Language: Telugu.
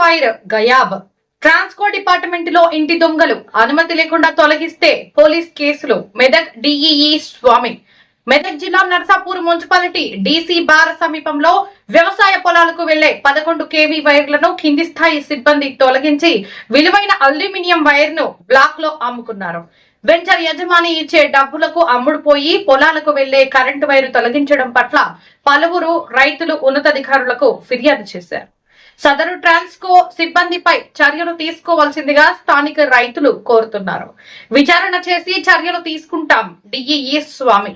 వైర్ గయాబ్. ట్రాన్స్కో డిపార్ట్మెంట్ లో ఇంటి దొంగలు అనుమతి లేకుండా తొలగిస్తే పోలీస్ కేసులు. మెదక్ డిఈఈ స్వామి. మెదక్ జిల్లా నర్సాపూర్ మున్సిపాలిటీ డీసీ బార్ సమీపంలో వ్యవసాయ పొలాలకు వెళ్లే 11 kV వైర్లను కింది స్థాయి సిబ్బంది తొలగించి విలువైన అల్యూమినియం వైర్ ను బ్లాక్ లో అమ్ముకున్నారు. వెంచర్ యజమాని ఇచ్చే డబ్బులకు అమ్ముడుపోయి పొలాలకు వెళ్లే కరెంటు వైరు తొలగించడం పట్ల పలువురు రైతులు ఉన్నతాధికారులకు ఫిర్యాదు చేశారు. సదరు ట్రాన్స్కో సిబ్బందిపై చర్యలు తీసుకోవాల్సిందిగా స్థానిక రైతులు కోరుతున్నారు. విచారణ చేసి చర్యలు తీసుకుంటాం. డిఈఈ స్వామి.